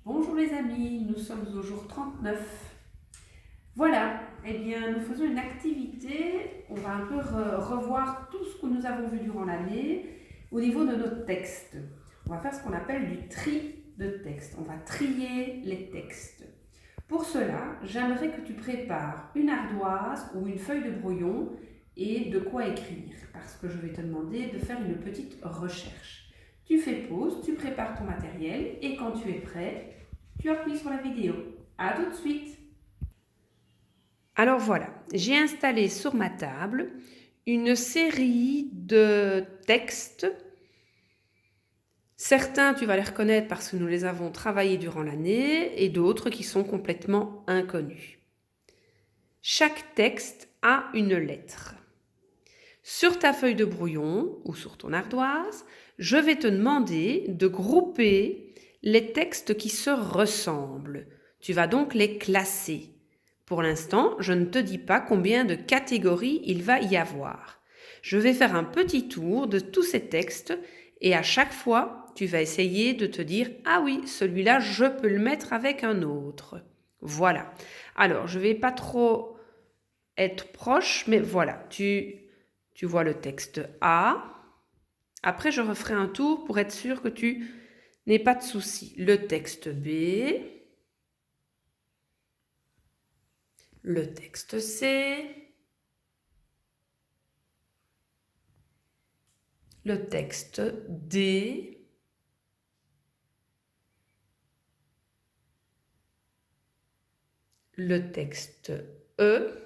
Bonjour les amis, nous sommes au jour 39. Voilà, eh bien nous faisons une activité, on va un peu revoir tout ce que nous avons vu durant l'année au niveau de nos textes. On va faire ce qu'on appelle du tri de textes, on va trier les textes. Pour cela, j'aimerais que tu prépares une ardoise ou une feuille de brouillon et de quoi écrire, parce que je vais te demander de faire une petite recherche. Tu fais pause, tu prépares ton matériel et quand tu es prêt, tu appuies sur la vidéo. À tout de suite. Alors voilà, j'ai installé sur ma table une série de textes. Certains, tu vas les reconnaître parce que nous les avons travaillés durant l'année et d'autres qui sont complètement inconnus. Chaque texte a une lettre. Sur ta feuille de brouillon ou sur ton ardoise, je vais te demander de grouper les textes qui se ressemblent. Tu vas donc les classer. Pour l'instant, je ne te dis pas combien de catégories il va y avoir. Je vais faire un petit tour de tous ces textes et à chaque fois, tu vas essayer de te dire « Ah oui, celui-là, je peux le mettre avec un autre. » Voilà. Alors, je ne vais pas trop être proche, mais voilà, tu vois le texte A. Après, je referai un tour pour être sûr que tu n'aies pas de soucis. Le texte B. Le texte C. Le texte D. Le texte E.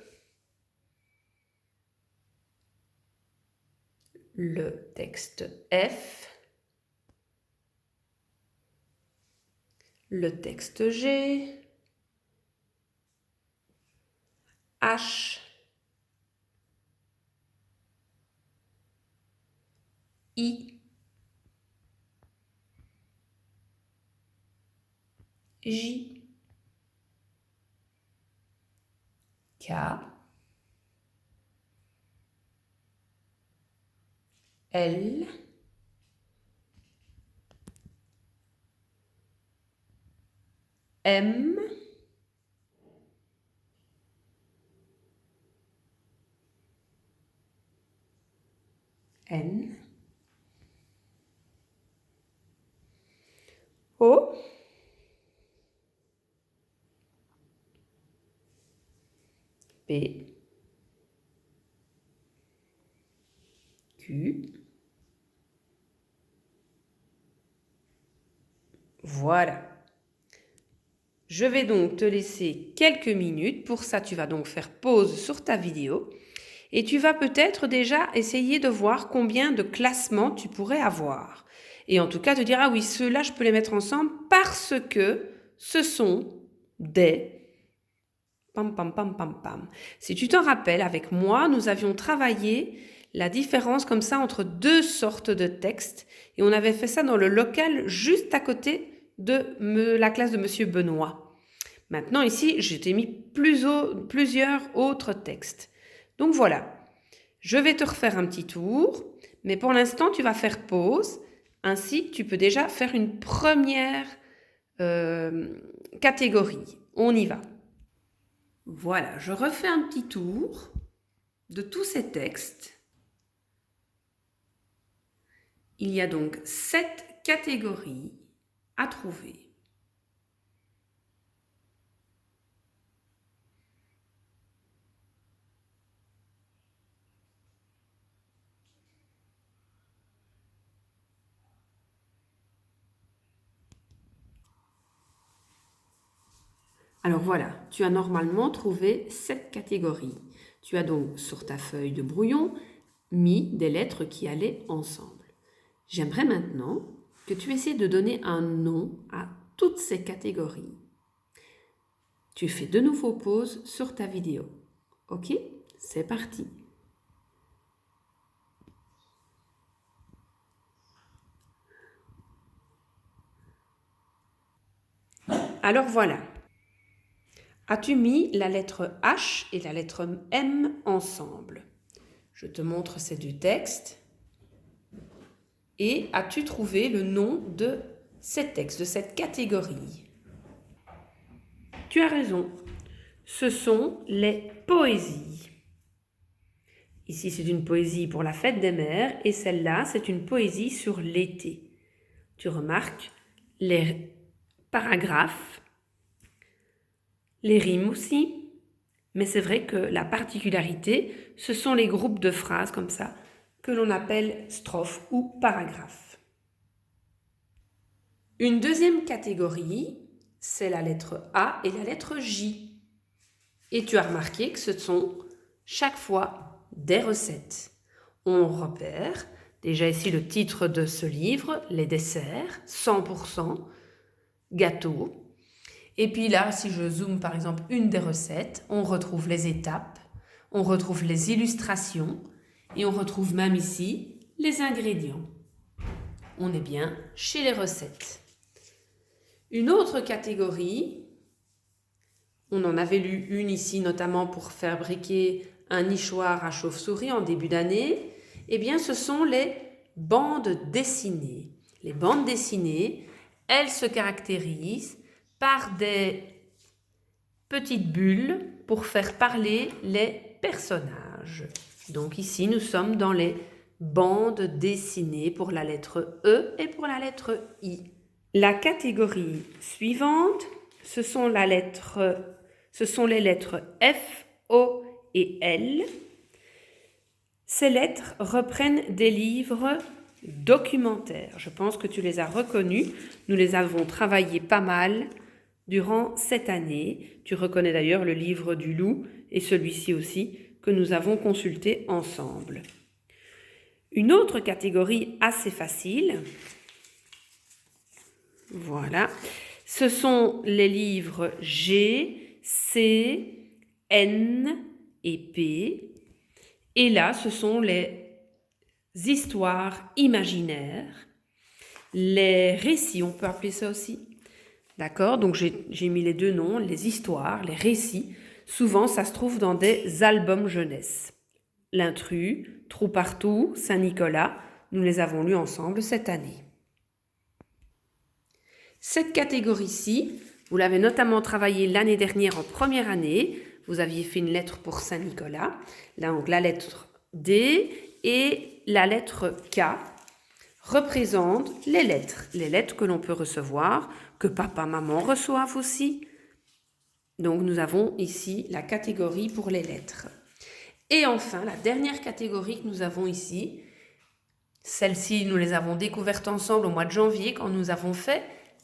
Le texte F. Le texte G. H. I. J. K. L. M. N. O. P. Q. Voilà. Je vais donc te laisser quelques minutes. Pour ça, tu vas donc faire pause sur ta vidéo. Et tu vas peut-être déjà essayer de voir combien de classements tu pourrais avoir. Et en tout cas, te dire, ah oui, ceux-là, je peux les mettre ensemble parce que ce sont des... Pam, pam, pam, pam, pam. Si tu t'en rappelles, avec moi, nous avions travaillé la différence comme ça entre deux sortes de textes. Et on avait fait ça dans le local juste à côté de la classe de Monsieur Benoît. Maintenant, ici, je t'ai mis plusieurs autres textes. Donc voilà, je vais te refaire un petit tour, mais pour l'instant, tu vas faire pause. Ainsi, tu peux déjà faire une première catégorie. On y va. Voilà, je refais un petit tour de tous ces textes. Il y a donc 7 catégories à trouver. Alors voilà, tu as normalement trouvé 7 catégories. Tu as donc sur ta feuille de brouillon mis des lettres qui allaient ensemble. J'aimerais maintenant que tu essaies de donner un nom à toutes ces catégories. Tu fais de nouveau pause sur ta vidéo. Ok? C'est parti. Alors voilà. As-tu mis la lettre H et la lettre M ensemble? Je te montre ces deux textes. Et as-tu trouvé le nom de ces textes, de cette catégorie? tu as raison. Ce sont les poésies. Ici, c'est une poésie pour la fête des mères et celle-là, c'est une poésie sur l'été. Tu remarques les paragraphes, les rimes aussi, mais c'est vrai que la particularité, ce sont les groupes de phrases comme ça, que l'on appelle strophes ou paragraphes. Une deuxième catégorie, c'est la lettre A et la lettre J. Et tu as remarqué que ce sont chaque fois des recettes. On repère déjà ici le titre de ce livre, les desserts, 100% gâteau. Et puis là, si je zoome par exemple une des recettes, on retrouve les étapes, on retrouve les illustrations et on retrouve même ici les ingrédients. On est bien chez les recettes. Une autre catégorie, on en avait lu une ici notamment pour fabriquer un nichoir à chauve-souris en début d'année, eh bien ce sont les bandes dessinées. Les bandes dessinées, elles se caractérisent par des petites bulles pour faire parler les personnages. Donc ici, nous sommes dans les bandes dessinées pour la lettre E et pour la lettre I. La catégorie suivante, ce sont les lettres F, O et L. Ces lettres reprennent des livres documentaires. Je pense que tu les as reconnus. Nous les avons travaillés pas mal durant cette année. Tu reconnais d'ailleurs le livre du loup et celui-ci aussi que nous avons consulté ensemble. Une autre catégorie assez facile, voilà, ce sont les livres G, C, N et P. Et là, ce sont les histoires imaginaires, les récits, on peut appeler ça aussi. D'accord? Donc j'ai mis les deux noms, les histoires, les récits. Souvent, ça se trouve dans des albums jeunesse. L'Intrus, Trou partout, Saint-Nicolas, nous les avons lus ensemble cette année. Cette catégorie-ci, vous l'avez notamment travaillée l'année dernière en première année. Vous aviez fait une lettre pour Saint-Nicolas. Là, donc la lettre D et la lettre K représentent les lettres que l'on peut recevoir, que papa, maman reçoivent aussi. Donc nous avons ici la catégorie pour les lettres. Et enfin, la dernière catégorie que nous avons ici, celle-ci, nous les avons découvertes ensemble au mois de janvier quand nous avons fait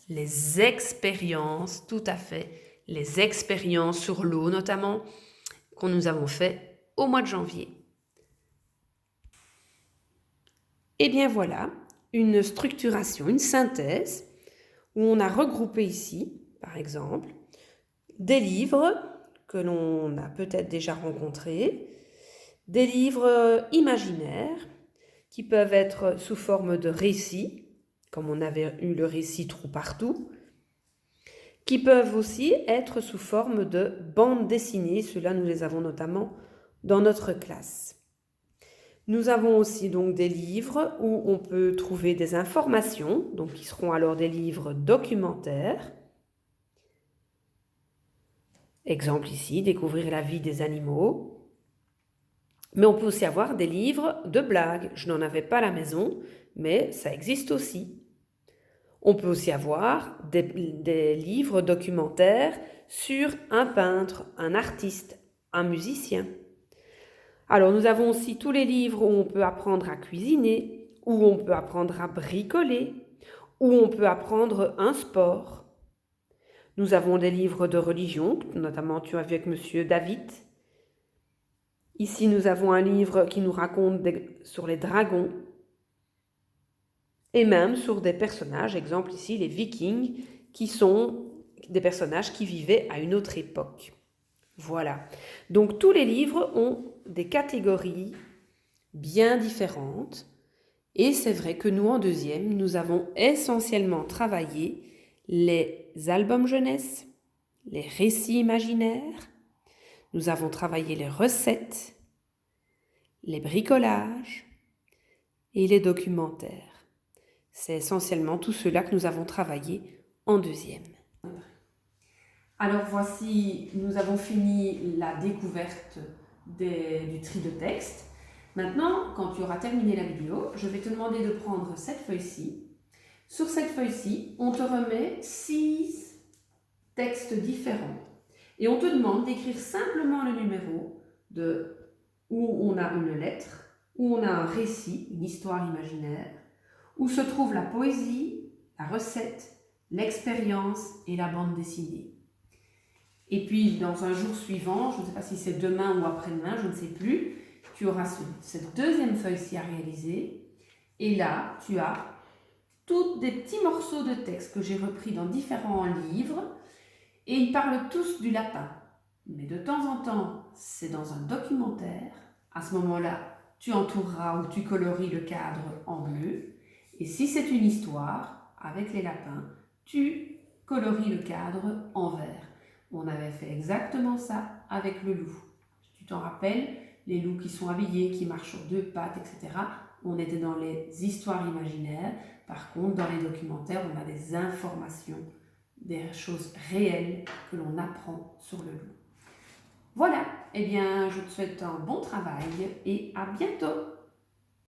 les expériences, tout à fait, les expériences sur l'eau notamment, que nous avons fait au mois de janvier. Et bien voilà, une structuration, une synthèse, où on a regroupé ici, par exemple, des livres que l'on a peut-être déjà rencontrés, des livres imaginaires qui peuvent être sous forme de récits, comme on avait eu le récit Trou partout, qui peuvent aussi être sous forme de bandes dessinées. Ceux-là, nous les avons notamment dans notre classe. Nous avons aussi donc des livres où on peut trouver des informations, donc qui seront alors des livres documentaires. Exemple ici, découvrir la vie des animaux. Mais on peut aussi avoir des livres de blagues. Je n'en avais pas à la maison, mais ça existe aussi. On peut aussi avoir des livres documentaires sur un peintre, un artiste, un musicien. Alors nous avons aussi tous les livres où on peut apprendre à cuisiner, où on peut apprendre à bricoler, où on peut apprendre un sport. Nous avons des livres de religion, notamment tu as vu avec Monsieur David. Ici nous avons un livre qui nous raconte sur les dragons. Et même sur des personnages, exemple ici les Vikings, qui sont des personnages qui vivaient à une autre époque. Voilà. Donc tous les livres ont des catégories bien différentes. Et c'est vrai que nous, en deuxième, nous avons essentiellement travaillé les albums jeunesse, les récits imaginaires, nous avons travaillé les recettes, les bricolages et les documentaires. C'est essentiellement tout cela que nous avons travaillé en deuxième. Alors voici, nous avons fini la découverte du tri de texte. Maintenant, quand tu auras terminé la vidéo, je vais te demander de prendre cette feuille-ci. Sur cette feuille-ci, on te remet 6 textes différents. Et on te demande d'écrire simplement le numéro où on a une lettre, où on a un récit, une histoire imaginaire, où se trouve la poésie, la recette, l'expérience et la bande dessinée. Et puis, dans un jour suivant, je ne sais pas si c'est demain ou après-demain, je ne sais plus, tu auras cette deuxième feuille-ci à réaliser. Et là, tu as tous des petits morceaux de texte que j'ai repris dans différents livres. Et ils parlent tous du lapin. Mais de temps en temps, c'est dans un documentaire. À ce moment-là, tu entoureras ou tu colories le cadre en bleu. Et si c'est une histoire avec les lapins, tu colories le cadre en vert. On avait fait exactement ça avec le loup. Tu t'en rappelles, les loups qui sont habillés, qui marchent sur 2 pattes, etc. On était dans les histoires imaginaires. Par contre, dans les documentaires, on a des informations, des choses réelles que l'on apprend sur le loup. Voilà, eh bien, je te souhaite un bon travail et à bientôt.